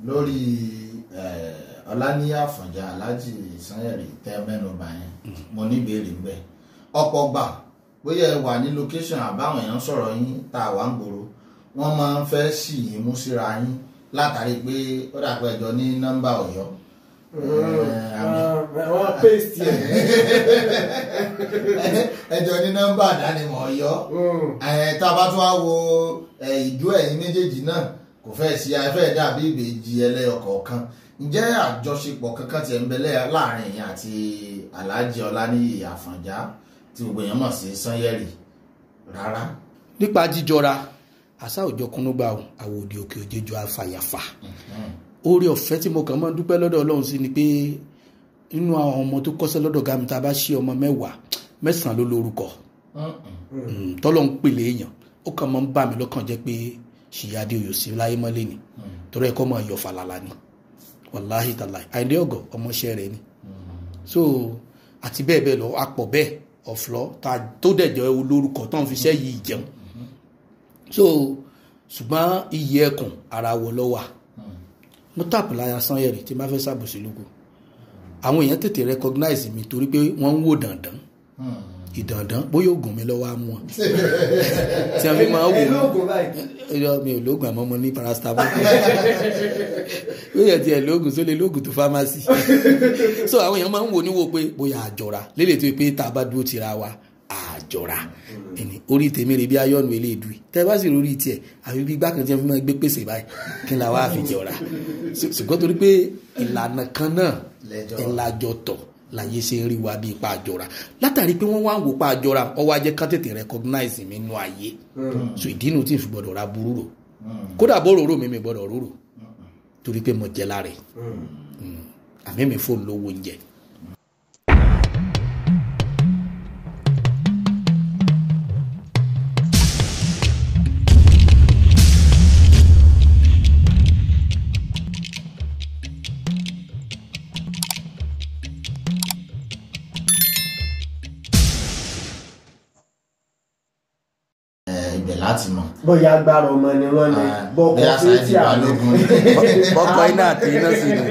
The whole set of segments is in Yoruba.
lórí Ọláníyì Àfọ̀njá Alhaji Sanyeri tẹ́ mẹ́nubà yẹn mo ní ìbéèrè ń bẹ ọ̀pọ̀ gbà bóyá ẹ wà ní location àbáwọn èèyàn sọ̀rọ̀ yín tá a wà ń gbòòrò wọ́n máa ń fẹ́ sì í mú síra yín látàrí pé ó dàpọ̀ ẹjọ́ ní nọ́mbà Ọ̀yọ́. wọ́n paste ẹjọ́ ní nọ́mbà àdánimọ̀ Ọ̀yọ́ tá a bá tún wá wo ìdú ẹ̀yin méjèèjì náà kò fẹ́ sí afẹ́ dàbí ìbejì ẹlẹ́yọ kọ̀ọ̀kan ǹjẹ́ àjọṣepọ̀ kankan tiẹ̀ ń bẹ láàrin èèyàn àti Alhaji Ọláníyì Àfọ̀njá tí gbogbo èèyàn mọ̀ sí Sanyeri rárá. nípa jíjọra àṣà òjò kúnnúgbà àwòdì òkè òjèjọ àfàyàfà oore ọ̀fẹ́ tí mo kàn máa ń dúpẹ́ lọ́dọ̀ Ọlọ́run sí ni pé nínú àwọn ọmọ tó kọ́ṣẹ́ lọ́dọ̀ gàmí tá a bá ṣe ọmọ 9 ló lórúkọ tọ́lọ́ ń pèlè èèyàn ó kàn máa ń bà mí lọ́kàn jẹ́ pé ṣìyàdé oyò sí láyé mọ́lẹ̀ ni torí ẹ̀kọ́ máa yọ fàlàlà ni wàláhì tàláì àìdé ọ̀gọ̀ ọmọọṣẹ́ rẹ̀ ni so àti bẹ́ẹ̀ bẹ́ẹ̀ lọ apọ̀ bẹ́ẹ̀ ọ̀flọ́ tó dẹ̀jọ́ olórúkọ tó ń fi iṣẹ́ yìí jẹun so ṣùgbọ́n iyì ẹkùn ara wọ lọ́wà mo tàpù láyà Sanyeri tí má fẹ́ sàbòsí lóko àwọn èèyàn tètè recognize mi torí pé wọ́n ń wò dandan ìdandan bóyá oògùn mi lọ́wọ́ á mú wọn tí wọ́n fi máa wò mi ò lóògùn àmọ́ mo ní paracetamol ó yẹ ti ẹ̀ lóògùn sólè lóògùn tó pharmacy so àwọn èèyàn máa ń wò níwò pé bóyá àjọra lélẹ̀ tó pé tá a bá dúró tira wa àjọra ẹni orí tèmi rè bí ayọ́nu eléèdú tẹ́ bá sì lórí tiẹ̀ àfi bí gbákan tí wọ́n fi máa gbé pèsè báyìí kí n la wá fi jọra ṣùgbọ́n torí pé ìlànà kan náà ìlàjọ tọ̀ láyé ṣe ń rí wa bí ipa àjọra látàrí pé wọ́n wá ń wò pa àjọra ọwọ́ ajẹ́ ká tètè recognize mi nínú ayé so ìdínú tí n fi gbọ́dọ̀ ra burú rò kódà bó rò mi gbọ́dọ̀ rò torí pé mo jẹ́ lára ẹ̀ àmì mi fóònù lówó oúnjẹ. láti mọ̀. bóyá agbára ọmọ ni wọ́n ní bọ́kọ̀ tí a lò bọ́kọ̀ iná àti iná sí ni.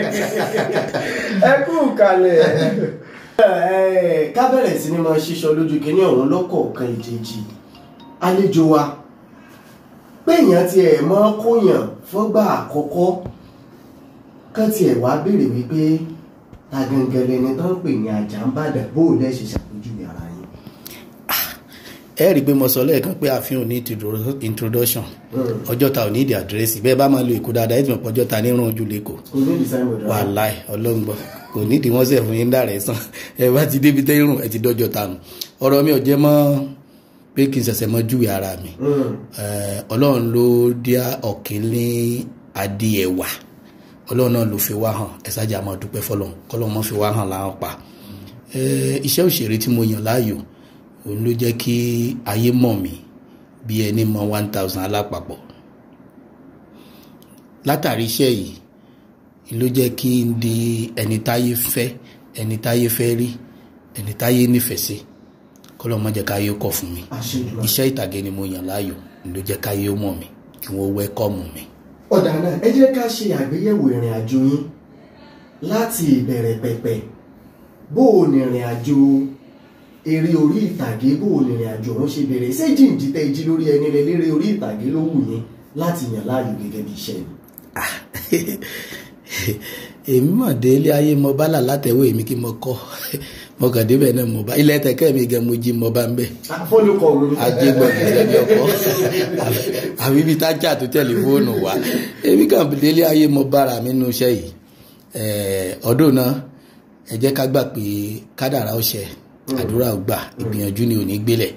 ẹ kú kalẹ̀ ká bẹ̀rẹ̀ sí ni máa ṣíṣọ lójú kínní ọ̀hún lọ́kọ̀ọ̀kan ìjèjì àlejò wa pé èèyàn ti ẹ̀ mọ́ kóyàn fọ́gbà àkọ́kọ́ kán ti ẹ̀ wá béèrè wípé ta gangan lẹni tó ń pè ní Àjàǹbàdàn bó o lẹ́ ṣe ṣàpèjúwe ara yín. ẹ rí i pé mo sọ lẹ́ẹ̀kan pé àfihàn ní introduction Ọjọ́ta ò ní ìdí àdírẹ́sì bẹ́ẹ̀ bá máa lo Èkó dáadáa ẹ̀ tí mo pọ̀ Ọjọ́ta ní ìrún ojú lẹ́kọ̀ọ́ wàláì ọlọ́ngbọ́n kò nídìí wọ́n sẹ̀ fún yín dàrẹ́ sàn ẹ bá ti débi tẹ́ ìrún ẹ ti dọ́jọ́ta nù ọ̀rọ̀ mi ò jẹ́ mọ́ pé kí n ṣẹ̀ṣẹ̀ mọ́ júwe ara mi Ọlọ́run ló dí ọ̀kìn ní adìẹ̀wà Ọlọ́run náà ló fi wá hàn ẹ sájà máa dúpẹ́ fọlọ́run kọ́lọ́run mọ́ fi wá hàn láwọn pa iṣẹ́ òṣèré tí mo yàn láàyò òun ló jẹ́ kí ayé mọ̀ mí bí ẹni mọ̀ 1000 alápapọ̀ látàrí iṣẹ́ yìí ló jẹ́ kí n di ẹni táyé fẹ́ ẹni táyé fẹ́ rí ẹni táyé nífẹ̀ẹ́ sí kọ́lọ́run má jẹ́ káyé kọ̀ fún mi iṣẹ́ ìtàgé ni mo yàn láàyò ló jẹ́ káyé mọ̀ mí kí wọ́n wẹ́kọ̀mù mi. ọ̀dà náà ẹ jẹ́ ká ṣe àgbéyẹ̀wò ìrìn àjò yín láti ìbẹ̀rẹ̀ pẹ̀pẹ̀ bó o ní ìrìn àjò eré orí ìtàgé bó o ní ìrìn àjò ọ̀hún ṣe bẹ̀rẹ̀ ṣé jíǹdí tẹ́ jí lórí ẹni rẹ léré orí ìtàgé ló wù yín láti yàn láàyò gẹ́gẹ́ bí iṣẹ́ mi. èmi mọ̀ dé ilé ayé mo bá là látẹ̀wé mi kí mo kọ́ mo kàn débẹ̀ náà mo bá ilẹ̀ tẹ̀kẹ́ mi gan mo jí mo bá ń bẹ̀. fólùkọ́ òun. ajégbọ̀n mi lẹ́bi ọkọ àbí ibi tájà tó tẹlifóònù wa èmi kàn dé ilé ayé mo bára mi nínú iṣẹ́ yìí ọdún náà ẹ jẹ́ ká gbà pé kádàrá ó ṣe àdúrà ó gbà ìgbìyànjú ni ò ní gbélẹ̀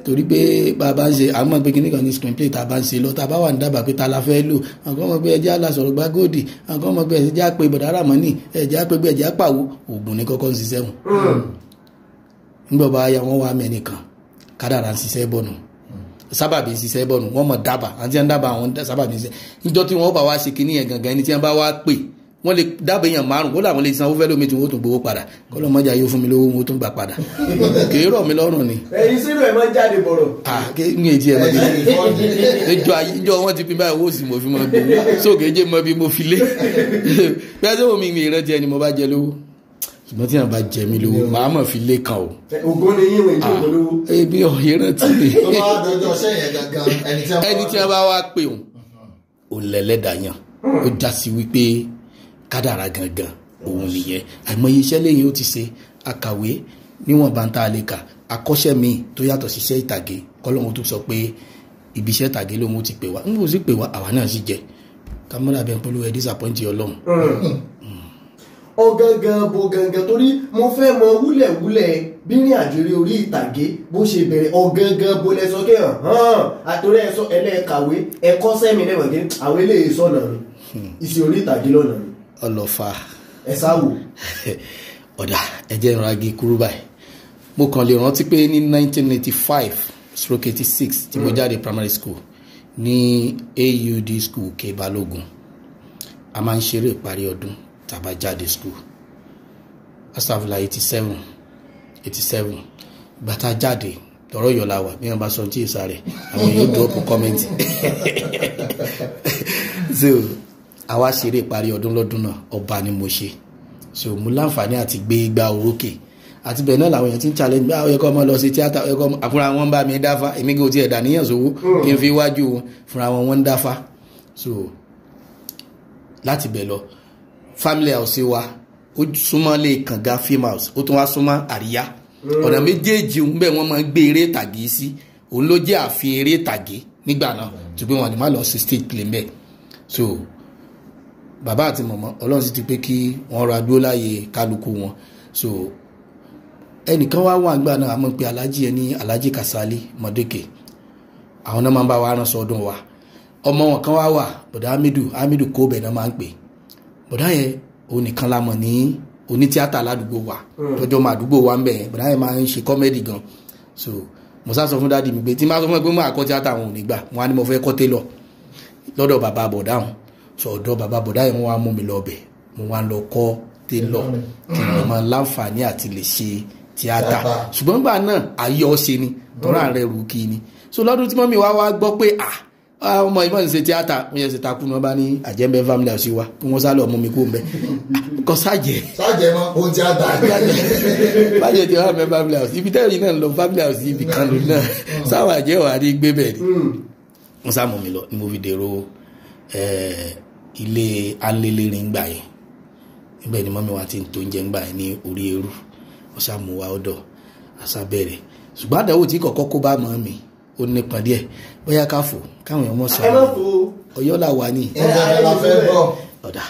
torí pé bàbá ń ṣe àwọn ọmọ pé kíní kan ní screenplay tá a bá ń ṣe lọ tá a bá wà ní dábàá pé ta la fẹ́ lò àwọn ọmọ pé ẹjẹ́ àlàsọ̀rọ̀ gbá góòdì àwọn ọmọ pé ẹjẹ́ àpè bọ̀dá Ràmọ́nì ẹjẹ́ àpè pé ẹjẹ́ àpàwọ̀ oògùn ní kọ́kọ́ ń ṣiṣẹ́ wọn. nígbà bá ya wọn wá mẹ́nìkan kádàrá ń ṣiṣẹ́ bọ̀nù sábàbí ń ṣiṣẹ́ bọ̀nù wọ́n mọ̀ dábàá àti ẹ̀ ń dábàá àwọn sábàbí ń ṣiṣẹ́ níjọ́ tí wọ́n bá wá ṣe kíní yẹn gangan ẹni tí wọ́n bá wá pè wọ́n lè dábàá èèyàn 5 kó làwọn lè sanwó fẹ́ lómi tí wọ́n tún gbowó padà kọ́ lọ́ mọ́jà yóò fún mi lówó wọn tún gbà padà kèé rọ̀ mí lọ́rùn ni. ẹ̀yin sínú ẹ̀ máa ń jáde bọ̀rọ̀. ní èjì ẹ̀ mọ́ ìjọ wọn ti pín báyìí owó sì mo fi mọ́ gbowó sókè jẹ́ mọ́ bí mo fi lé bí a sọ́wọ́ mi ìrántí ẹni mo bá jẹ lówó ṣùgbọ́n tí wọ́n bá jẹ mí lówó màá mọ̀ fi lé kan o. ògùn ni yín wọ̀ ìjọ ògùn lówó. ebi ọ̀yẹ́ rántí mi. tó bá dọjọ́ sẹ́yìn gangan ẹni tí wọ́n bá wá pè òun ò lẹ́lẹ́dàáyàn ó já sí wípé kádàrá gangan òun nìyẹn àìmọye iṣẹ́ lẹ́yìn ó ti ṣe akàwé níwọ̀n bá ń tá a lè kà akọ́ṣẹ́ míì tó yàtọ̀ síṣẹ́ ìtàgé kọ́lọ́hún tó sọ pé ibi iṣẹ́ ìtàgé lòun ti pè wá ń bò sí pè wá àwa náà sì jẹ kámọ́lá bẹ́ẹ̀ pẹ̀lú ẹ̀ dísàpọ́ǹtì ọlọ́run. ọ̀gangan bo gangan torí mo fẹ́ mọ wúlẹ̀wúlẹ̀ bí ní àjòrí orí ìtàgé bó ṣe bẹ̀rẹ̀ ọ̀gangan bo lẹ sọ kí hàn àtòrí ẹ̀sọ́ ẹlẹ́ẹ̀kàwé ẹ̀kọ́ sẹ́mi lẹ́wọ̀n kí àwọn eléyìí sọ̀nà mi ìsìn orí ìtàgé lọ́nà mi. ọlọ́fà ẹ sáwò. ọ̀dà ẹ̀jẹ̀ ìrìnàgì kúrú báyìí mo kàn lè rántí pé ní 1985/86 tí mo jáde primary school ní AUD school K Balógun a máa ń ṣeré ìparí ọdún tàbá jáde school asàfùlà 87 bàtà jáde tọrọ yọlá wà bí wọn bá sọ tí ìsà rẹ àwọn yóò drop comment so àwa ṣeré ìparí ọdún lọ́dún náà ọba ni mo ṣe so mo láǹfààní àti gbé igbá orókè àti bẹ́ẹ̀ náà làwọn èèyàn ti ń challenge bí àwọn ẹ̀kọ́ ọmọ lọ sí tíátà ẹ̀kọ́ àfúnra wọn bá mi dáfá èmi kò tiẹ̀ dàníyàn sówó kí n fi wájú fúnra wọn ń dáfá so láti bẹ̀ lọ family house wa ó súnmọ́ lè kànga film house ó tún wá súnmọ́ àríyá ọ̀nà méjèèjì ń bẹ̀ wọ́n máa ń gbé eré ìtàgé sí òun ló jẹ́ àfihàn eré ìtàgé nígbà náà ṣùgbọ́n wọn ni má lọ sí stage play mbẹ́ so bàbá àti mọ̀mọ́ ọlọ́run sì ti pé kí wọ́n ra dúró láàyè kálukú wọn so ẹnìkan wá wà nígbà náà a mọ̀ pé alájí ẹni alájí Kasali Mọ̀dékè àwọn náà máa ń bá wa ránṣọ ọdún wa ọmọ wọn kan wá wà bọ̀dá Hamidu Kóbẹ̀ náà máa ń pè bọ̀dá yẹn òun nìkan la mọ̀ ní onítíátà ládùúgbò wa lọ́jọ́ máa àdúgbò wa ń bẹ̀ yẹn bọ̀dá yẹn máa ń ṣe kọ́mẹ́dì gan so mo sá sọ fún dáàdi mi pé tí máa sọ fún ẹ pé mo àkọ́ tíátà wọn ò ní gbà wọn á ní mo fẹ́ kọ́ télọ̀ lọ́dọ̀ bàbá bọ̀dá wọn so ọ̀dọ̀ bàbá bọ̀dá yẹn wọ́n wá mú mi lọ bẹ̀ mo wá lọ kọ́ télọ̀ kí wọ́n máa láǹfààní àti lè ṣe tíátà ṣùgbọ́n gbà náà ayé ọ̀ṣẹ́ ni tọ́ra rẹ̀ rù kí ni so lọ́dún tí mọ́mí wa gbọ́ pé ọmọ ìbọn ṣe tíátà mo yẹ ṣe takú ní wọ́n bá ní àjẹ́mbẹ́ family house wa kí wọ́n sálọ mú mi kó mbẹ́ kọ́ sájẹ́ mọ́ ó tíátà bájẹ́ tí wọ́n mẹ́ family house ibi tẹ́lẹ̀ náà lọ family house ibi kan lò náà sáwọn àjẹ́ wà ní gbé bẹ́ẹ̀ ni wọ́n sá mú mi lọ ni mo fi dèrò ilé alẹ́lẹ́rìn gbà yẹn níbẹ̀ ni mọ́mí wa ti ń tó oúnjẹ gbà yẹn ní orí eru wọ́n sá mú wa ọ̀dọ̀ àṣà bẹ̀rẹ̀ ṣùgbọ́n àdáwò tí kọ̀kọ́ kó bá mọ́ mi ó nípa díẹ̀ bóyá káfò káwọn èèyàn mọ̀ sọ Ọ̀yọ́ là wà ní ọ̀dà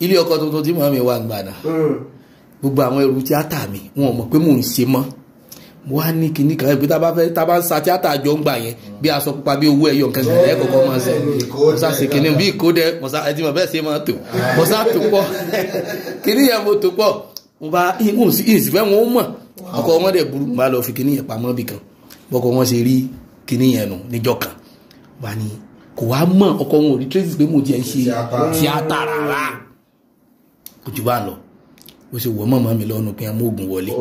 ilé ọkọ tuntun tí mọ́ mi wà gbà náà gbogbo àwọn ẹrù tíátà mi wọn ò mọ̀ pé mò ń ṣe mọ́ mo wá ní kinní kan ẹgbẹ́ tá bá ń sa tíátà jọ ń gbà yẹn bí aṣọ pupa bí owó ẹyọ nǹkan kan ẹ̀kọ̀ọ̀kan máa ṣe mo sá ṣe kinní bí ìkódẹ mo sá ẹtí mo bẹ́ẹ̀ ṣe máa tò mo sá tó pọ̀ kinní yẹn mo tó pọ̀ mo bá ìsìnfẹ́ wọn ó mọ̀ ọkọ̀ wọn dẹ̀ burú mo bá lọ fi kinní yẹn pamọ́ bì kan bọ́kọ̀ wọn ṣe rí kinní yẹn nù níjọ́ kan wà ní kò wá mọ̀ ọkọ̀ wọn ò rí tracy pé mo jẹ́ ń ṣe tíátà rárá kò jù bá lọ ó ṣe wọ́ mọ̀mọ́ mi lọ́nu pé wọ́n mógùn wọlé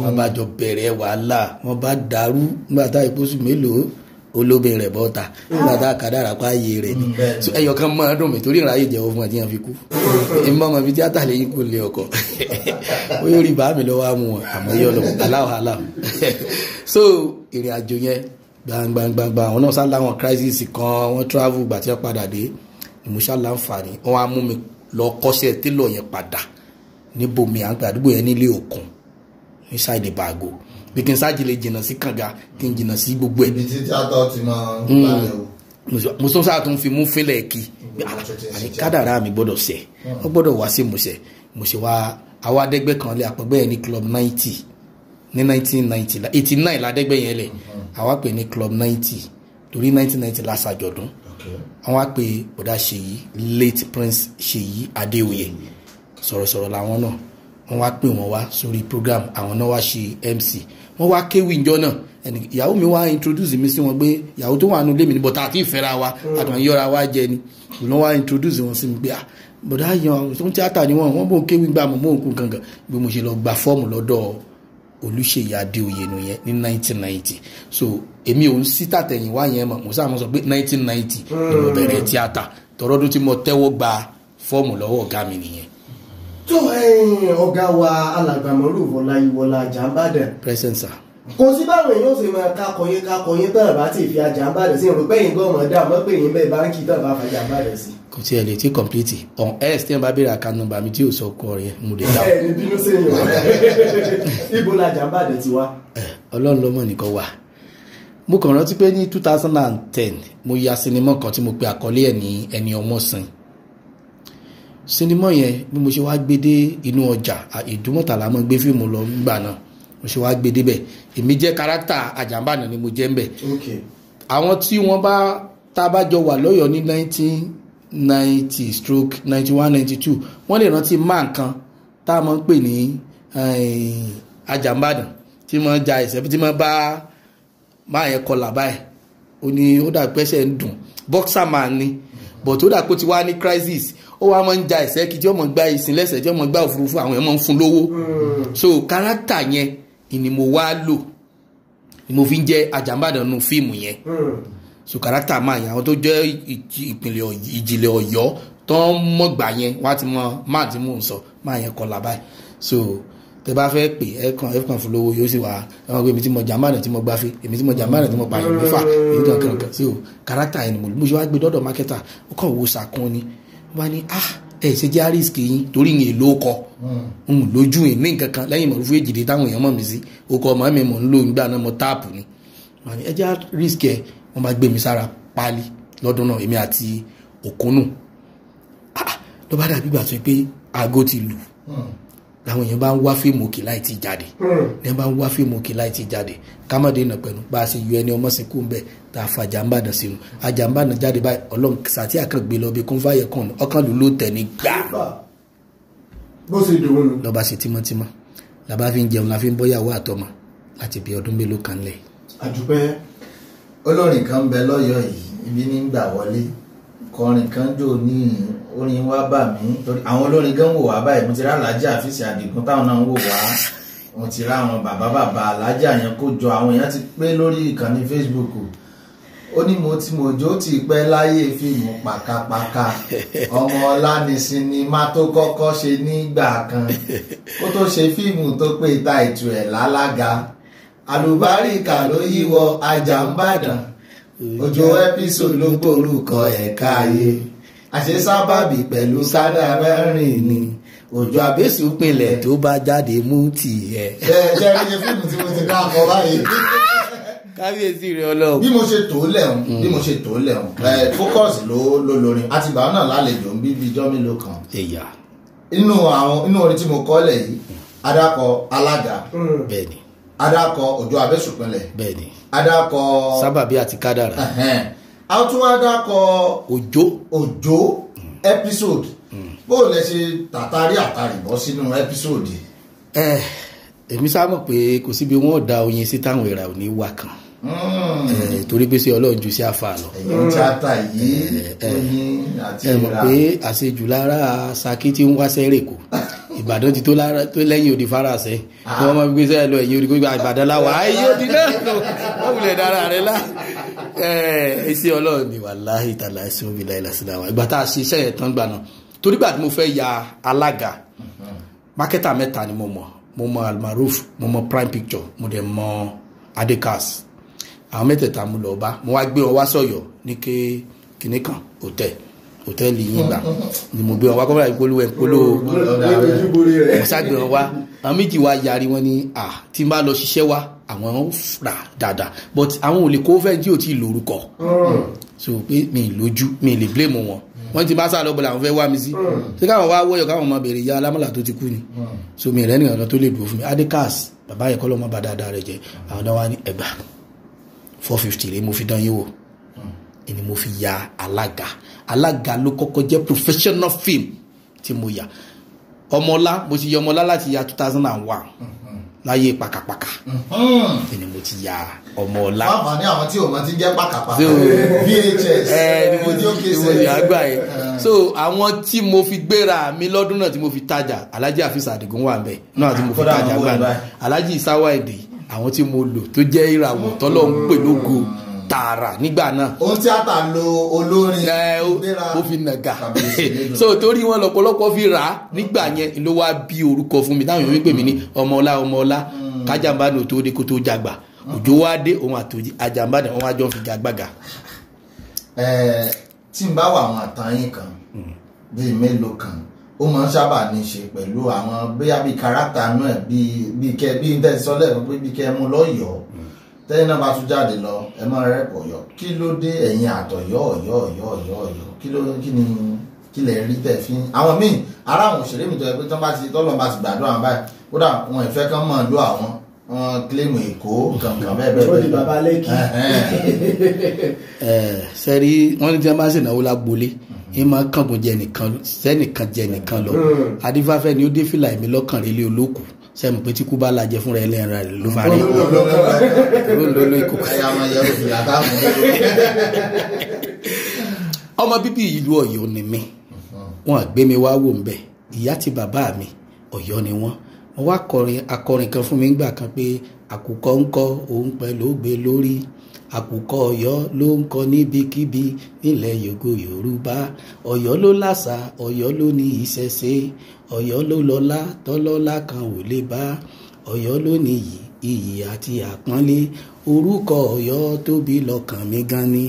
wọ́n bá jọ bẹ̀rẹ̀ wàhálà wọ́n bá dàrú nígbà tá ìpósù mélòó olóbìn rẹ̀ bọ́ta nígbà tá kàdàrà pa ayé rẹ̀ ni ẹyọ kan máa dùn mí torí ìráyè jẹ́wọ́ fún àti yẹn fi kú ìmọ̀ ọmọ bíi tíátà lẹ́yìn kò lé ọkọ̀ ó yóò rí bá mi lọ́wọ́ àmú wọn àmọ́ yọ lọ aláwọ̀ so ìrìn àjò yẹn gbangbangba àwọn náà sá láwọn crisis kan wọ́n travel gbà tí wọ́n padà dé ìmúṣà láǹfààní wọ́n á mú mi lọ kọ́ṣẹ́ télọ̀ yẹn padà níbomi à ń pè àdúgbò yẹn nílé òkun ní sáìdì bàgò bí kí n sáàjì lè jìnnà sí kànga kí n jìnnà sí gbogbo ẹ̀. ibi tí tíátà ti máa ń balẹ̀ o. mo tún sáà tún fi mú fílẹ̀ kí àní kádàrá mi gbọ́dọ̀ ṣẹ wọ́n gbọ́dọ̀ wá sí mo ṣe wá àwa adẹ́gbẹ́ kan lé àpẹ̀gbẹ́ yẹn ní club 90 ní 1990 89 ládẹ́gbẹ́ yẹn lẹ̀ àwa pè ní club 90 torí 1990 la ṣàjọ̀dún àwọn á pè bọ̀dá Ṣèyí late Prince Ṣèyí Adéoyè sọ̀rọ̀sọ̀rọ̀ làwọn náà wọ́n wá pè wọ́n wá sórí program àwọn náà wá ṣe MC wọ́n wá kéwì ìjọ náà ìyàwó mi wá introduce mi sí wọn pé ìyàwó tó wà nù lé mi ní bọ́tà àti ìfẹ́ra wa àkànyọ́ra wa jẹ ni ìlú wá introduce wọn sí mi pé bọ̀dá yan tó ń tíátà ni wọ́n bó ń kéwì gbà mọ́ òkú kankan bí mo ṣe lọ gba fọ́ọ̀mù lọ́dọ̀ Olúṣèyí Adéoyè nù yẹn ní 1990 so èmi ò ń sí tàtẹ̀yìnwá yẹn mọ̀ mo sáà mọ̀ sọ pé 1990 ni mo bẹ̀rẹ̀ tíátà tọrọdún tí mo tẹ́wọ́ gba fọ́ọ̀mù lọ́wọ́ ọ̀gá mi nìyẹn. tó ọ̀gá wa alàgbàmọ́rù Ọláyíwọlá Àjàmbàdàn. present sir. kò sí báwọn èèyàn ṣe máa kakọyín tán bá ti fi Àjàmbàdàn sí ìrò pẹ́yìn gọ́ọ̀mọ̀ dá mọ́ pé yín bẹ́ẹ̀ báńkì tán bá fa Àjàmbàdàn sí. kò tí ẹ lè tí complete on x tí wọn bá béèrè account number mi tí ò sọ ọkọ rẹ mo lè dá. ẹ ní bínú sẹ́yìn ibo la Àjàmbàdàn ti wá. Ọlọ́run ló mọ̀ nìkan wà. mo kàn rántí pé ní 2010 mo ya sinimá kan tí mo pe àkọlé ẹ̀ ní Ẹni Ọmọ Sìn. sinimá yẹn bí mo ṣe wá gbé dé inú ọjà Ìdúmọ̀tà la mọ́ gbé fíìmù lọ nígbà náà mo ṣe wá gbé débẹ̀ èmi jẹ́ kárátà Àjàmbàdàn ni mo jẹ́ ń bẹ̀. àwọn tí wọ́n bá tá a bá jọ wà lọ́yọ̀ọ́ ní 1990/91-92 wọ́n lè rántí máa nǹkan tá a máa ń pè ní Àjàmbàdàn tí wọ́n ja ẹ̀sẹ̀ tí wọ́n bá máa yẹn kọlà báyìí ó ní ó dà pẹ́sẹ̀ ń dùn boxer man ni but ó dà pé ó ti wá ní crisis ó wá máa ń ja ẹ̀sẹ̀ kí tí ó máa gbá ìsìn lẹ́sẹ̀ tí ó máa gbá òfurufú àwọn èèyàn máa ń fún lówó so kárátà yẹn ni mo wá lò ni mo fi ń jẹ́ Àjàmbàdàn nù fíìmù yẹn so kárátà máa yẹn àwọn tó jẹ́ ìpínlẹ̀ ìjìnlẹ̀ Ọ̀yọ́ tó ń mọ̀gbà yẹn wọ́n á ti mọ máa ti mú un sọ máa yẹn kọlà báyìí so tẹ bá fẹ́ pè ẹ̀kan fún lówó yóò sì wá ẹ̀wọ̀n pé èmi tí mo Àjàmbàdàn tí mo gbáfẹ́ èmi tí mo Àjàmbàdàn tí mo pààyàn mẹ́fà èmi kankan so kárátà yẹn ni mo ṣe wá gbé dọ́dọ̀ mákẹ́tà ó kàn wo sàkún ni wọ́n ní ṣe jẹ́ àrísìkì yín torí yẹn èlò ọkọ̀ lójú yẹn ní nǹkan kan lẹ́yìn mọ̀lúfú èjìdí táwọn èèyàn mọ̀ mí sí ọkọ̀ ọmọ mi mọ̀ ń lò nígbà náà mo táàpù ni wọ́n ní ẹ jẹ́ àrísìkì ẹ̀ wọ́n bá gbé mi sára páálí lọ́dún náà èmi àti Òkúnnù ló bá dàbí gbà tó pé aago ti lù làwọn èèyàn bá ń wá fíìmù òkè láì ti jáde kámọ́dé náà pẹ̀lú bá a ṣe yọ Ẹni Ọmọ Sìn kú ń bẹ̀ tá a fa Àjàmbàdàn sínú Àjàmbàdàn jáde báyìí Ọlọ́run sàtí àkàngbé lọ bí kún fáyẹ kan ọkàn ló ló tẹ̀ ní gbà bó ṣe dùn ún lọ́ba ṣe tímọ́tímọ́ làbá fi ń jẹun la fi ń bọ́yàwó àtọmọ láti bí ọdún mélòó kan lẹ̀. àdúpẹ́. olórin kan ń bẹ lọ́yọ̀ọ́ yìí ibi ní gbà wọlé kọrin kan jò ní orin wá bà mí torí àwọn olórin gan wò wá báyìí mo ti rá Alhaji Afeez Adigun táwọn náà ń wò wá mo ti rá àwọn bàbá Alhaji yẹn kó jọ àwọn èèyàn ti pé lórí ìkànnì Facebook ó ní mo jò ti pẹ́ láyé fíìmù pàkàpàkà ọmọ ọlá ní sinimá tó kọ́kọ́ ṣe nígbà kan kó tó ṣe fíìmù tó pé ta ètò ẹ̀ lálága àlùbáríkà ló yíwọ Àjàmbàdàn òjò ẹ́písòdù ló gbórúkọ ẹ̀ka ayé àṣẹ sábàbí pẹ̀lú sádàrẹ́rìn ni òjò àbẹ́sù pinlẹ̀ tó bá jáde mú tiẹ̀. ṣe rí fíìmù tí mo ti ká akọ báyìí. kábíyèsí rẹ Ọlọ́run. bí mo ṣe tó lẹ́hùn focus ló lórin àtìgbà náà lálejò ń bíbí ijọ́ mélòó kan. inú orin tí mo kọ́ lẹ̀ yìí adakọ alága. bẹ́ẹ̀ni. adakọ òjò àbẹ́sù pinlẹ̀. bẹ́ẹ̀ni. adakọ sábàbí àti kádàrá. a tún adakọ òjò episode bó lẹ ṣe tàtàrí àtàrí bọ́ sínú episode. èmi sábà pé kò síbi wọn ò da oyin sí táwọn ìrà ò ní wà kan torí pé ṣé Ọlọ́run ju sí àfa lọ. ẹ̀yin tíátà yìí oyin àti ìrà. ẹ mọ̀ pé àṣejù lára Ṣakí tí ń wá sẹ́rẹ̀ kù Ìbàdàn ti tó lẹ́yìn odi faransé tí wọ́n máa gbé sẹ́yìn lọ ẹ̀yìn odi gbogbo Ìbàdàn láwà ayé odi náà wọ́n wulẹ̀ dára rẹ̀ lá. ẹsẹ̀ Ọlọ́run ni wàláhì tàlà ẹ̀sìn òbí láìla sílẹ̀ wa ìgbà tá a ṣe iṣẹ́ yẹn tán gbà náà torí gbà tí mo fẹ́ ya alága mákẹ́tà mẹ́ta ni mo mọ Almaroof mo mọ Prime Picture mo dẹ̀ mọ Adekas àwọn mẹ́tẹ̀ẹ̀ta mo lọ bá mo wá gbé wọn wá sọ̀yọ̀ ní kíní kan hòtẹ́ẹ̀lì yìí gbà ni mo gbé wọn wá kọ́mọ́ra ìpolówó mo ságbé wọn wá àwọn méjì wá yarí wọn ní tí n bá lọ ṣiṣẹ́ wá àwọn rà dáadáa but àwọn ò lè kó fẹ́ tí ò tí ì lórúkọ so pé mi ì lójú mi ì lè blame wọn wọ́n ti bá sá lọ́bọ̀lá àwọn fẹ́ wá mi sí ṣé káwọn wá wọ́yọ̀ káwọn ọmọ bèrè ya alámọ̀là tó ti kú ni so mi rẹ̀ nìkan tó lè dúró fún mi Adekas bàbá yẹn kọ́ lọ́mọ bá dáadáa rẹ̀ jẹ́ àwọn náà wá ní ẹgbà 450 rẹ̀ mo fi dán yín wò ẹni mo fi ya alága ló kọ́kọ́ jẹ́ professional film tí mo yà ọmọlá mo ti yọ ọmọlá láti ya 2001 láyé pàkàpàkà ni mo ti ya ọmọ ọlá. wọ́n ní àwọn tí ò mọ ti jẹ́ pàkàpàkà VHS ni mo ti àgbà yẹn. so àwọn tí mo fi gbéra mi lọ́dún náà tí mo fi tajà Alhaji Hafiz Adigun wà bẹ́ẹ̀ náà tí mo fi tajà gbà náà Alhaji Isawa Èdè àwọn tí mo lò tó jẹ́ ìràwọ̀ tọ́lọ́ ń pè lógo tààrà nígbà náà. ó tíátà lo olórin ó fi nàgà so torí wọn lọ́pọ̀lọpọ̀ fi rà á nígbà yẹn ló wá bí orúkọ fún mi táwọn èèyàn pè mí ní ọmọ ọlá kájàmbá ní òtó dé kó tó jàgbà òjò wá dé òun àti àjàmbá ní wọn àjọ fi jàgbàgà. tí n bá wà àwọn àtàyìn kan bíi mélòó kan ó máa ń sábà ní í ṣe pẹ̀lú àwọn bóyá bíi kárátà náà bíi ń tẹ̀síọ́lẹ̀ pé bíi kẹ́ mú lọ́yọ̀ọ́ tẹ́yìn náà bá tún jáde lọ ẹ máa rẹ́pọ̀ Ọ̀yọ́ kí ló dé ẹ̀yìn àtọ̀yọ́ Ọ̀yọ́ kí lè rí tẹ̀ fi àwọn míì ara àwọn òṣèré mi tó yẹ pé tọ́lọ́ bá ti gbàdúrà wọn báyìí kódà wọn ìfẹ́ kan mọ̀ lọ àwọn kílèmù Èkó kankan bẹ́ẹ̀ ó di bàbá lẹ́kì. sẹ́rí wọ́n ní tí wọ́n bá sì náwó lágbolé ẹ máa kángun jẹ nìkan sẹ́nìkan jẹ nìkan lọ adífáfẹ́ ni ó dé fìlà èmi lọ́kàn rélé olókù sẹ́mu pé tí kú bá lajẹ fúnra ẹ lẹ́yìn rẹ̀ ló fà rí ló ikú. ọmọ bíbí ìlú Ọ̀yọ́ ni mí wọn àgbé mi wá wò ń bẹ ìyá tí bàbá mi Ọ̀yọ́ ni wọn wá akọrin kan fún mi gbà kan pé àkùkọ ń kọ òun pẹ̀lú ògbé lórí àkùkọ Ọ̀yọ́ ló ń kọ níbikíbi nílẹ̀ yògo Yorùbá Ọ̀yọ́ ló làṣà Ọ̀yọ́ ló ní ìṣẹ̀ṣe Ọ̀yọ́ ló lọ́lá tọ́lọ́lá kan ò lè bá Ọ̀yọ́ ló ní iyì àti àpọ́nlé orúkọ Ọ̀yọ́ tóbi lọ́kàn mi gan ni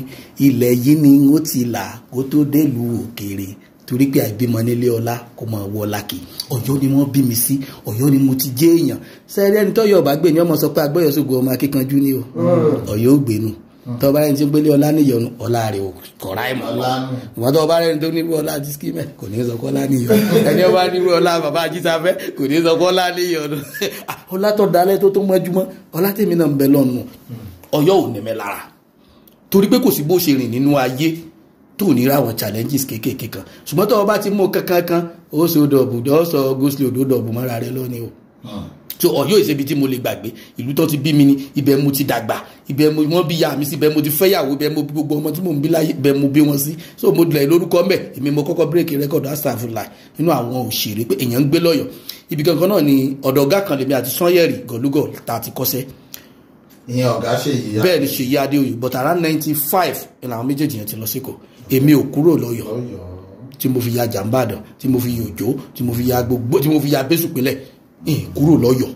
ilẹ̀ yìí ni ó ti là kó tó délùú òkèèrè torí pé àìbímọ nílé ọlá kò mọ wọ lákì Ọ̀yọ́ ni wọ́n bí mi sí Ọ̀yọ́ ni mo ti jẹ́ èèyàn sẹ́ẹ̀rẹ́ ẹni tọ́yọ̀ ọba gbé ni ọmọ sọ pé agbẹ́yọ̀sógun ọmọ akíkanjú ni o Ọ̀yọ́ ò gbénu tọba ẹni tí ń gbélé ọlá níyọnu ọlá rẹ ò kọ̀ọ̀rá ìmọ̀ wọn tó bá rẹni tó ní ọlá dísíkímẹ̀ kò ní sọ kọ́lá níyọnu ẹni ọba ní ọlá bàbá ajísáfẹ́ kò ní sọ kọ́lá níyọnu ọlá tó dalẹ̀ tó mọ́júmọ́ ọlá tèmi náà ń bẹ lọ́nu Ọ̀yọ́ ò ní mẹ́ lára torí pé kò sí bó ṣe rìn nínú ayé tó ní ra àwọn challenges kéékèèké kan ṣùgbọ́n tó bá ti mú kankan ó sọ dọ̀bù ó sọ gosling odò dọ̀bù mọ́ra rẹ lónìí o so Ọ̀yọ́ ìṣebi tí mo lè gbàgbé ìlú tó ti bí mi ni ibẹ̀ mo ti dàgbà ibẹ̀ wọ́n bí ya mi sí ibẹ̀ mo ti fẹ́yàwó ibẹ̀ mo bí gbogbo ọmọ tí mo ń bí láyé ibẹ̀ mo bí wọn sí so mo dìlẹ̀ lórúkọ mẹ́ èmi mo kọ́kọ́ bírèkì rẹ́kọ̀dù Astagfirullah nínú àwọn òṣèré pé èèyàn ń gbé lọ́yọ̀ ibi kankan náà ni ọ̀dọ̀ ọ̀gá kan lèmi àti Sanyẹ̀rì gọ̀lúgọ̀ tá a ti kọ́ṣẹ́ ìyẹn ọ̀gá Ṣèyí bẹ́ẹ̀ ni Ṣèyí Adéoyè but around 95 ìlànà àwọn méjèèjì yẹn ti lọ síkò èmi ò kúrò lọ́yọ̀ tí mo fi ya Jàmbàdàn tí mo fi ya Òjó tí mo fi ya gbogbo tí mo fi ya Bẹ́sùpínlẹ̀ kúrò lọ́yọ̀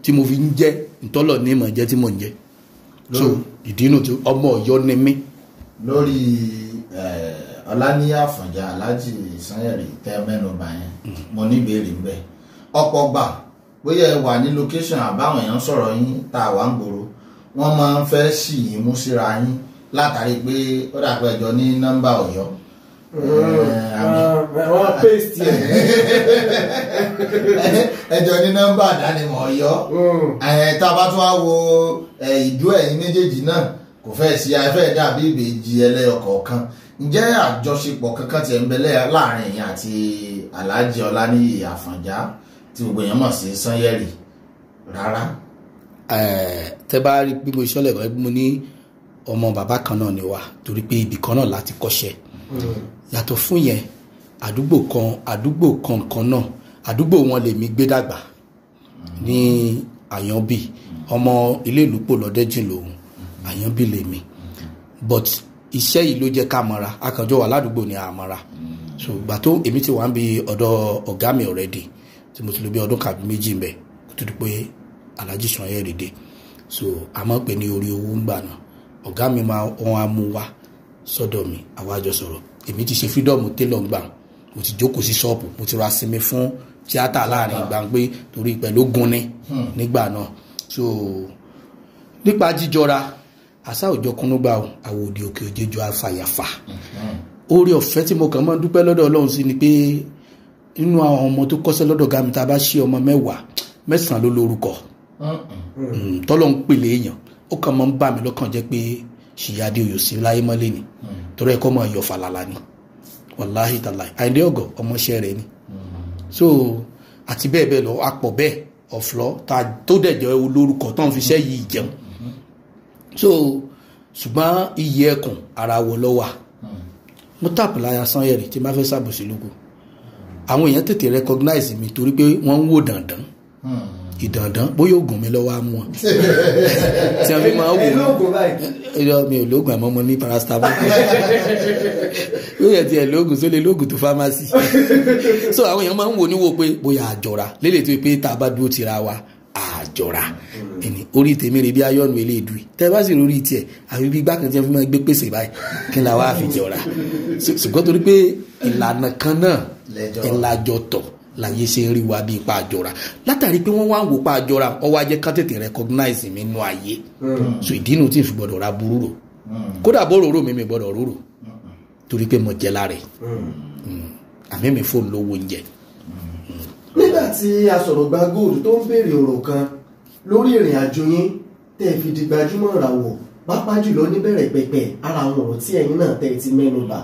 tí mo fi ń jẹ́ ìtọ́lọ̀ ní ìmọ̀ jẹ́ tí mo ń jẹ́ so ìdínú tí ọmọ Ọ̀yọ́ ni mí. lórí Ọláníyà Àfọ̀njá Alhaji Sanyẹ̀rì tẹ́ mẹ́nuba yẹn mo ní ìbéèrè ńbẹ ọ̀pọ̀ gbà bóyá ẹ wà ní location àbáwọn èèyàn sọ̀rọ̀ yín tá a wà ń gbòòrò wọ́n máa ń fẹ́ sì yín mú síra yín látàrí pé ó dàpọ̀ ẹjọ́ ní nọ́mbà Ọ̀yọ́ wọ́n paste ẹjọ́ ní nọ́mbà àdánimọ̀ Ọ̀yọ́ tá a bá tún wá wo ìdú ẹ̀yin méjèèjì náà kò fẹ́ sí afẹ́ dàbí ìbejì ẹlẹ́yọkọ̀ọ̀kan ǹjẹ́ àjọṣepọ̀ kankan tiẹ̀ ń bẹ láàrin ẹ̀yin àti Alhaji Ọláníyì Àfọ̀njá tí gbogbo èèyàn mọ̀ sí Sanyẹ̀rì rárá. tẹ́ bá rí bí mo ṣọlẹ̀ bí mo ní ọmọ bàbá kan náà ni wá torí pé ibì kan náà láti kọ́ṣẹ́ yàtọ̀ fún yẹn àdúgbò kan náà àdúgbò wọn lèmi gbé dàgbà ní Àyànbí ọmọ ilé ìlúpọ̀ lọ́dẹ́jìn lòun Àyànbí lèmi but iṣẹ́ yìí ló jẹ́ ká mọ́ra akànjọ wà ládùúgbò ní àmọ́ra so ìgbà tó èmi ti wà ń bi ọ̀dọ̀ ọ̀gá mi already tí mo ti lò bí ọdún kàbí méjì ń bẹ̀ kó tó di pé Alhaji Sanyẹ̀rì dé so àmọ́ pé ní orí owó ń gbà náà ọ̀gá mi máa wọ́n á mú wá sọ́dọ̀ mi àwa jọ sọ̀rọ̀ èmi ti ṣe freedom tailor gbà mo ti jókòó sí ṣọ́ọ̀bù mo ti ra sinmi fún tíátà láàrin ìgbà pé torí pẹ̀lú gunni nígbà náà so nípa jíjọra àṣà òjọ kúnnúgbà àwòdì òkè òjèjọ àfàyàfà oore ọ̀fẹ́ tí mo kàn máa ń dúpẹ́ lọ́dọ̀ Ọlọ́run sí ni pé nínú àwọn ọmọ tó kọ́ṣẹ́ lọ́dọ̀ ọ̀gá mi tá a bá ṣe ọmọ 10 ló lórúkọ tọ́lọ́ ń pèlè èèyàn ó kàn máa ń bà mí lọ́kàn jẹ́ pé Ṣèyí Adéoyè sí láyé mọ́lé ni torí ẹ̀kọ́ máa yọ fàlàlà ni wàláhì tàláì Àyìndé Ògọ̀ ọmọọṣẹ́ rẹ̀ ni so àti bẹ́ẹ̀ bẹ́ẹ̀ lọ apọ̀ bẹ́ẹ̀ ọ̀flọ́ tó dẹ̀ jẹ́ olórúkọ tó ń fi iṣẹ́ yìí jẹun so ṣùgbọ́n iye ẹkùn ara wọ lọ́wà mo tàpù láyà Sanyẹ̀rì tí máa fẹ́ ṣàbòsí lóko àwọn èèyàn tètè recognize mi torí pé wọ́n ń wò dandan ìdandan bóyá oògùn mi lọ́wọ́ á mú wọn tí wọ́n fi máa wò mi ò lóògùn àmọ́ mo ní paracetamol yóò yẹ ti ẹ̀ lóògùn sólè lóògùn tó pharmacy so àwọn èèyàn máa ń wò níwò pé bóyá àjọra lélẹ̀ tó pé tá a bá dúró tira wa àjọra ẹni orí tèmi rè bí ayọ́nu eléèdú tẹ́ bá sì lórí tiẹ̀ àfi bí gbá kan tí wọ́n fi máa gbé pèsè báyìí kí n la wá fi jọra ṣùgbọ́n torí pé ìlànà kan náà ìlàjọ tọ̀ láyé ṣe ń rí wa bí ipa àjọra látàrí pé wọ́n wá ń wò pa àjọra ọwọ́ ajẹ́ ká tètè recognize mi nínú ayé so ìdí inú tí n fi gbọ́dọ̀ ra burú rò kódà bó rorò mi gbọ́dọ̀ rorò torí pé mo jẹ́ lára ẹ̀ àmì mi fóònù lówó oúnjẹ. nígbà tí asọ̀rọ̀gbà Gold tó ń béèrè ọ̀rọ̀ kan lórí ìrìn àjò yín tẹ́ fi di gbajúmọ̀ ràwọ̀ pápá jùlọ níbẹ̀rẹ̀ pẹ̀pẹ̀ ara àwọn ọ̀rọ̀ tí ẹ̀yin náà tẹ́ ti mẹ́nu bà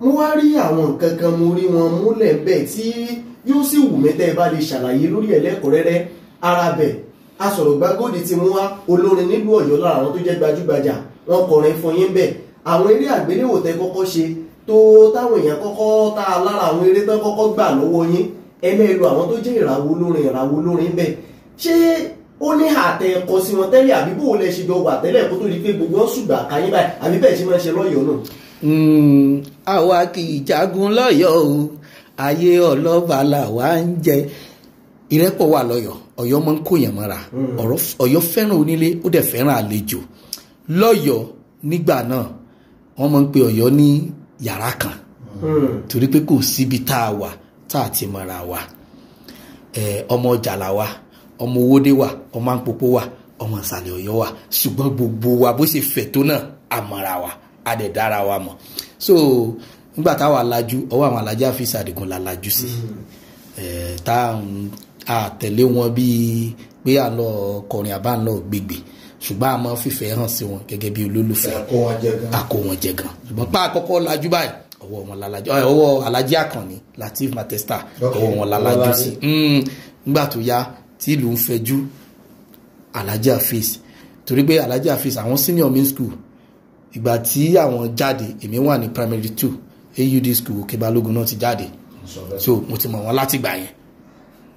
mo wá rí àwọn nǹkan kan mo rí wọn múlẹ̀ bẹ́ẹ̀ tí yóò sì wù mí tẹ́ ẹ bá lè ṣàlàyé lórí ẹlẹ́kùnrẹ́rẹ́ ara bẹ̀ asọ̀rọ̀gbà Gold ti mú wá olórin nílùú Ọ̀yọ́ lára àwọn tó jẹ́ gbajúgbajà wọn kọrin fún yín bẹ́ẹ̀ àwọn eré àgbéléwò tẹ́ kọ́kọ́ ṣe tó táwọn èèyàn kọ́kọ́ tá a lára àwọn eré tán kọ́kọ́ gbà lọ́wọ́ yín ẹlẹ́lu àwọn tó jẹ́ ìràwọ̀ olórin bẹ́ẹ̀ ṣé ó ní àtẹ ẹ̀kọ́ sí wọn tẹ́lẹ̀ àbí bó lẹ ṣe jọ wà tẹ́lẹ̀ kó tó di pé gbogbo wọn ṣùgbà káyé báyìí àbí bẹ́ẹ̀ ṣe máa ń ṣe lọ́yọ̀ọ́ náà. àwa kì í jagun lọ́yọ̀ọ́ o ayé ọlọ́ba làwa ń jẹ ìrẹ́pọ̀ wà lọ́yọ̀ọ́ Ọ̀yọ́ máa ń kóyàn mọ́ra Ọ̀yọ́ fẹ́ràn onílé ó dẹ̀ fẹ́ràn àlejò lọ́yọ̀ọ́ nígbà náà wọ́n máa ń pe Ọ̀yọ́ ní yàrá kan torí pé kò síbi tá a wà tá a ti mọ̀ra wa ọmọ ọjà là wa ọmọ owódé wà ọmọ àpòpọ̀ wà ọmọ ìsàlẹ̀ Ọ̀yọ́ wà ṣùgbọ́n gbogbo wa bó ṣe fẹ̀ tó náà àmọ̀ra wa àdẹ̀dára wa mọ̀ so nígbà táwa lajú ọwọ́ àwọn alájà Afeez Adigun la lajú sí tá a tẹ̀lé wọn bíi pé à ń lọ kọrin àbá ń lọ gbègbè ṣùgbọ́n a máa fífẹ́ hàn sí wọn gẹ́gẹ́ bí olólùfẹ́ àkó wọn jẹ gan ṣùgbọ́n pa àkọ́kọ́ lajú báyìí ọwọ́ wọn lalajú ọwọ́ alájí Àkànní Lateef Matesta ọwọ́ wọn lalajú sí nígbà tó yá tí ìlú ń fẹjú alájí Afeez torí pé alájí Afeez àwọn senior main school ìgbà tí àwọn jáde èmi wà ní primary 2 AUD school Òkè Balógun náà ti jáde so mo ti mọ̀ wọn láti gbà yẹn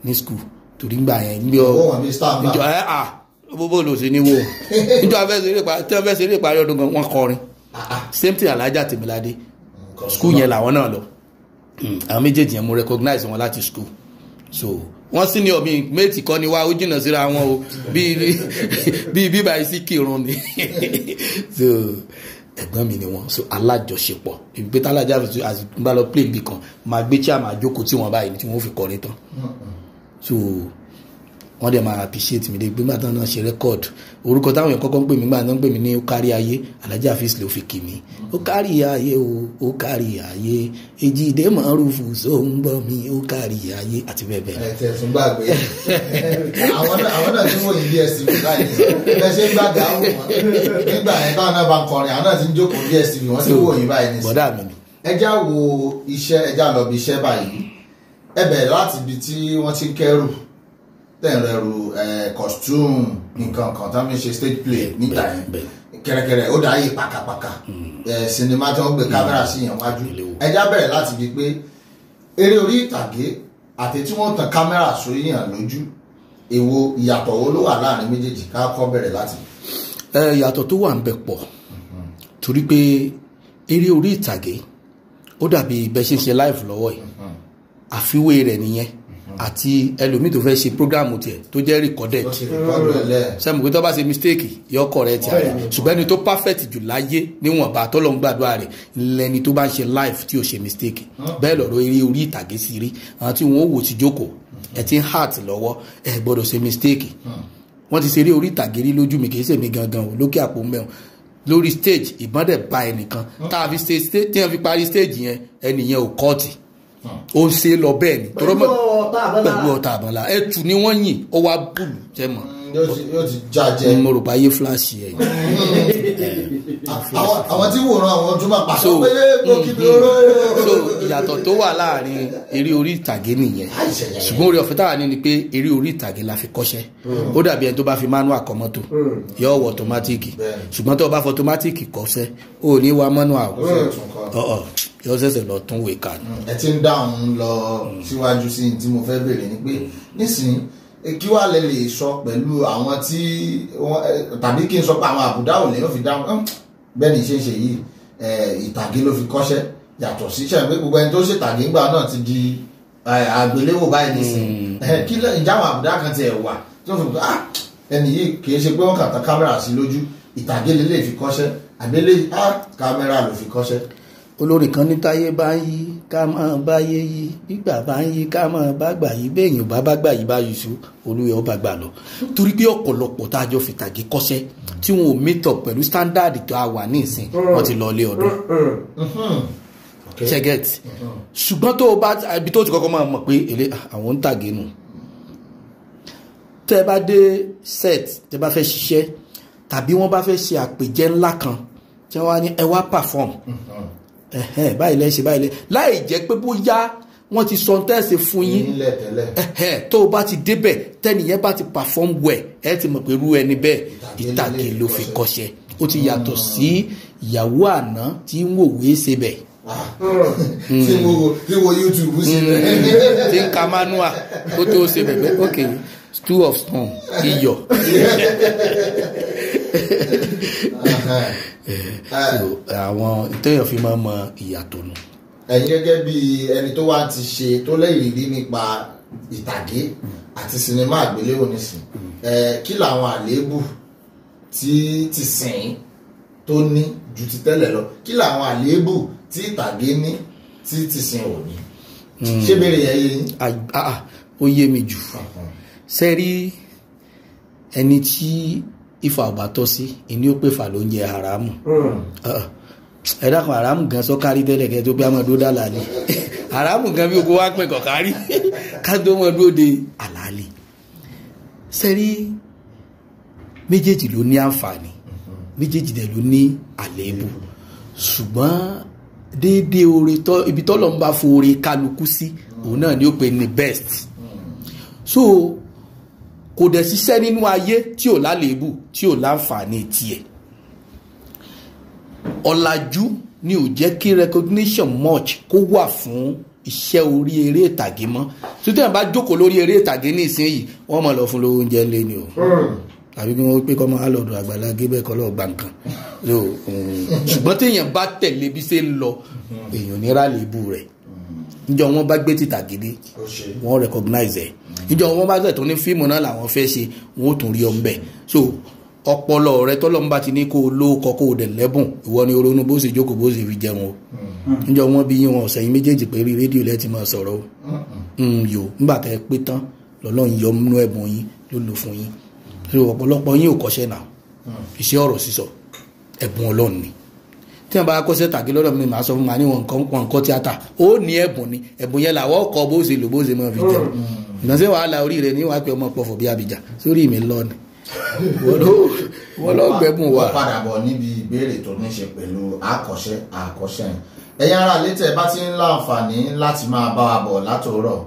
ní school torí gbà yẹn níbi bóbó ló ṣe ní wo níjọ afẹ́sẹ̀ eré ìparí ọdún gan wọn kọrin same thing alájà Tèmiládé school yẹn làwọn náà lọ àwọn méjèèjì yẹn mo recognize wọn láti school so wọ́n sí ní ọ̀mí méjì kọ́ ni wá ó jìnnà síra wọn o bíi bíbá sí kírun ni so ẹ̀gbọ́n mi ni wọ́n so alájọṣepọ̀ ìgbé tálájà ń bá lọ play bí kan máa gbé chair máa jókòó tí wọ́n báyìí tí wọ́n fi kọrin tán so wọ́n dẹ̀ máa appreciate mi dé gbígbà tán náà ṣe record orúkọ táwọn èèyàn kọ́kọ́ ń pè mí gbà náà ń pè mí ní ó kárí ayé Alhaji Afeez ló fi kì mí ó kárí ayé ó kárí ayé Èjìdé Màrúfù só ń bọ̀ mí ó kárí ayé àti bẹ́ẹ̀ bẹ́ẹ̀. ẹ tẹ̀sùn gbàgbé àwọn náà tí wọ́n yìí DSTV báyìí ẹ ṣe ń gbàgbé àwọn wọn nígbà yẹn táwọn náà bá ń kọrin àwọn náà ti ń jókòó DSTV wọ́n ti wò yìí báyìí nísìnyí. bọ́dà mi ni. ẹ já wo iṣẹ́ ẹ já lọ bí iṣẹ́ báyìí ẹ bẹ̀rẹ̀ láti ibi tí wọ́n ti kẹ́rù tẹ̀rẹ̀rù costume nǹkan kan tá mi ṣe stage play níta yẹn kẹ̀rẹ̀kẹ̀rẹ̀ ó dáyé pàkàpàkà sinimá tí wọ́n gbé kámẹ́rà sí yẹn wájú ẹjá bẹ̀rẹ̀ láti di pé eré orí ìtàgé àti tí wọ́n tan kámẹ́rà sórí yàn lójú èwo ìyàtọ̀ wo ló wà láàrin méjèèjì ká kọ́ bẹ̀rẹ̀ láti. ìyàtọ̀ tó wà ń bẹ pọ̀ torí pé eré orí ìtàgé ó dàbí bẹ́ẹ̀ ṣe ń ṣe live lọ́wọ́ yìí àfiwé rẹ̀ nìyẹn àti ẹlòmíì tó fẹ́ ṣe programu tiẹ̀ tó jẹ́ recorded sẹ́mu pé tó bá ṣe mistake yọ correct rẹ̀ ṣùgbọ́n ẹni tó perfect jù láyé níwọ̀nba tó lọ ń gbàdúrà rẹ̀ lẹ́ni tó bá ń ṣe live tí ò ṣe mistake bẹ́ẹ̀ lọ́rọ̀ eré orí ìtàgé sí rí àwọn tí wọ́n wò ti jókòó ẹ ti ń heart lọ́wọ́ ẹ gbọ́dọ̀ ṣe mistake wọ́n ti ṣe eré orí ìtàgé rí lójú mi kì í ṣe mi gangan o lókè àpò mẹ́wọ̀n lórí stage ìbọn dẹ̀ bá ẹnìkan tá a fi stage tí wọ́n fi parí stage yẹn ẹnìyẹn ò kọ́ọ̀tì ó ń ṣe lọ bẹ́ẹ̀ ni pẹ̀lú ọ̀tá àbọ̀là ẹ̀tù ni wọ́n yìn ó wá bùlù jẹ́ mọ́ yóò ti jájẹ́ mo rò pé ayé fúláṣì ẹ̀ àwọn tí wòran àwọn tó máa pàṣẹ pé gbókìdí oró. so ìyàtọ̀ tó wà láàrin eré orí ìtàgé nìyẹn ṣùgbọ́n orí ọ̀fẹ́ táwa ní ni pé eré orí ìtàgé la fi kọ́ṣẹ́ ó dàbí ẹni tó bá fi manual kọ́ mọ́tò yóò wọ ọ̀tọ́mátìkì ṣùgbọ́n tó bá fọ ọ̀tọ́mátìkì kọ́ṣẹ́ ó ní wa manual yóò ṣẹ̀ṣẹ̀ lọ tún wèé kà ní. ẹ ti ń dáhùn lọ síwájú sí tí mo fẹ́ béèrè ni pé nísìnyí kí wàá lè sọ pẹ̀lú àwọn tí tàbí kí n sọ pé àwọn àbùdá ò lè fi dáhùn bẹ́ẹ̀ ni ṣe ń ṣe yìí ìtàgé ló fi kọ́ṣẹ́ yàtọ̀ sí ṣe pé gbogbo ẹni tó ṣètàgé ńgbà náà ti di àgbéléwò báyìí nísìnyí kí ìjáwọn àbùdá kan ti ẹ̀ wà tí wọ́n fi pé ẹni yìí kì í ṣe pé wọ́n kàn tán kámẹ́rà sí lójú ìtàgé lè lè fi kọ́ṣẹ́ àgbélé kámẹ́rà ló fi kọ́ṣẹ́. olórin kan ní táyé bá ń yí ká máa báyé yí gbígbà bá ń yí ká máa bá gbà yí bẹ́ẹ̀yìn ò bá gbà yí bá yí sú olúyẹ̀ ó bá gbà lọ torí pé ọ̀pọ̀lọpọ̀ tá a jọ fìtàgé kọ́ṣẹ́ tí wọn ò meet up pẹ̀lú standard tó a wà ní ìsìn wọ́n ti lọ ilé ọdún ṣẹ́gẹ̀tì ṣùgbọ́n tó o bá ibi tó ti kọ́kọ́ máa mọ̀ pé èlé àwọn ń tàgé nù tẹ́ bá dé set tẹ́ bá fẹ́ ṣiṣẹ́ tàbí wọ́n bá fẹ́ ṣe àpèjẹ ńlá kan tí wọ́n á ní ẹ wá perform báyìí lẹ́ ṣe báyìí lẹ́ láì jẹ́ pé bóyá wọ́n ti sọ tẹ́ẹ̀sì fún yín tó o bá ti débẹ̀ tẹ́nìyẹn bá ti perform well ẹ ti mọ̀ pé irú ẹni bẹ́ẹ̀ ìtàgé ló fi kọ́ṣẹ́ ó ti yàtọ̀ sí ìyàwó àná tí ń wòwe ṣe bẹ̀. tí wo YouTube ṣe bẹ̀. tí ń ka manual kó tó ṣe bẹ̀ pé ok stew of stone iyọ̀. àwọn ìtẹ́yàn fi máa mọ ìyàtọ̀ nù. ẹ̀yin gẹ́gẹ́ bí ẹni tó wá ti ṣe tó lẹ́yìn rí nípa ìtàgé àti sinimá àgbéléwò nísìn kí làwọn àléébù tí ti sìn tó ní ju ti tẹ́lẹ̀ lọ kí làwọn àléébù tí ìtàgé ní tí ti sìn ò ní ṣé bèrè yẹn yé yín. ó yé mi jù sẹ́rí ẹni tí ifá ọba tọ́ sí ìní ó pè fà ló ń jẹ haramu ẹ̀dá kan haramu gan sọ kárí tẹ́lẹ̀ kẹ́ tó bí amadu dálàlì haramu gan bí ogun wá pẹ̀ kọ̀ kárí ká tó mọ́ dúró de àlàálì sẹ́rí méjèèjì ló ní àǹfààní méjèèjì dẹ̀ ló ní àléébù ṣùgbọ́n déédéé oore ibi tọ́lọ̀ ń bá foore kálukú sí òun náà ni ó pè ní best so kò dẹ̀ ṣiṣẹ́ nínú ayé tí ò lálébù tí ò láǹfààní tiẹ̀ ọ̀làjú ni ò jẹ́ kí recognition much kó wà fún iṣẹ́ orí eré ìtàgé mọ́ tó tẹ̀ bá jókòó lórí eré ìtàgé ní ìsinyìí wọ́n mọ̀ lọ fún lówó oúnjẹ ńlẹ̀ ni o tàbí kí wọ́n pé kọ́ mọ́ alọ́dọ̀ Àgbàlá Gabriel kọ́ lọ́ọ́ gbà nǹkan ṣùgbọ́n téèyàn bá tẹ̀lé bí ṣe ń lọ èèyàn ní rálébù rẹ̀ níjọ́ wọn bá gbé tìtàgé dé wọ́n recognize ẹ̀ níjọ́ wọn bá tẹ̀tọ́ ní fíìmù náà làwọn fẹ́ ṣe wọn ó tún rí ọmọ bẹ̀ so ọpọlọ rẹ tọ́lọ́mùbá ti ní kó o lóókọ kó o dẹ̀ lẹ́bùn ìwọ ni oronú bó ṣe jókòó bó ṣe fi jẹun o níjọ́ wọn bí yín wọn ọ̀sẹ̀ yín méjèèjì pé rí rédíò lẹ́tì máa sọ̀rọ̀ o yò nígbà tẹ́ pé tán lọ́lọ́run yọ nínú ẹ̀bùn yín ló lò fún yín so ọ̀pọ̀lọpọ̀ yín ò kọ́ṣẹ́ náà iṣẹ́ ọ̀rọ̀ sísọ ẹ̀bùn Ọlọ́run ni tí wọn bá kọ́ṣẹ́ tàgé lọ́dọ̀ mi máa sọ fún wa ní wọn nǹkan tíátà ó ní ẹ̀bùn ni ẹ̀bùn yẹn làwọn kọ bó ṣe lò bó ṣe máa fi jẹun ìgbọ̀nsẹ̀ wàhálà orí rẹ̀ ní wàá pé ọmọ pọ̀fọ̀ bí abìjà sórí mi lọ ni wọ́n lọ gbẹ́bùn wa. wọ́n padà bọ̀ níbi ìbéèrè tó ní ṣe pẹ̀lú àkọ́ṣẹ́ ẹ̀yin ará létẹ̀ bá ti ń láǹfààní láti máa bá wa bọ̀ látòrọ̀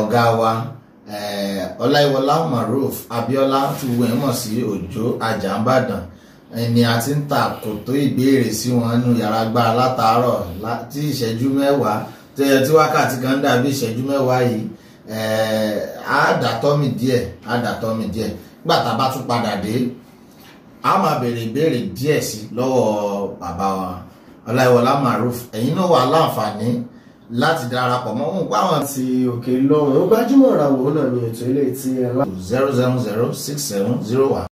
ọ̀gá wa Ọláyíwọlá Maruf Abíọ́lá tí wọ́n mọ̀ sí Òjó Àjàǹbàdàn ẹni àti ń ta kòtó ìbéèrè sí wọn nínú yàrá gbára látàárọ̀ tí ìṣẹ́jú mẹ́wàá tí wákàtí kan dàbí ìṣẹ́jú mẹ́wàá yìí àádàtọ́mì díẹ̀ nígbà tá a bá tún padà dé a máa béèrè ìbéèrè díẹ̀ sí lọ́wọ́ bàbá wa Ọláyíwọlá Maruf ẹ̀yin náà wà láǹfààní láti darapọ̀ mọ́ òun páwọn ti òkè lọ́rùn ó gbajúmọ̀ ra wò náà ní ètò ilé tí ẹ lá. 0006701.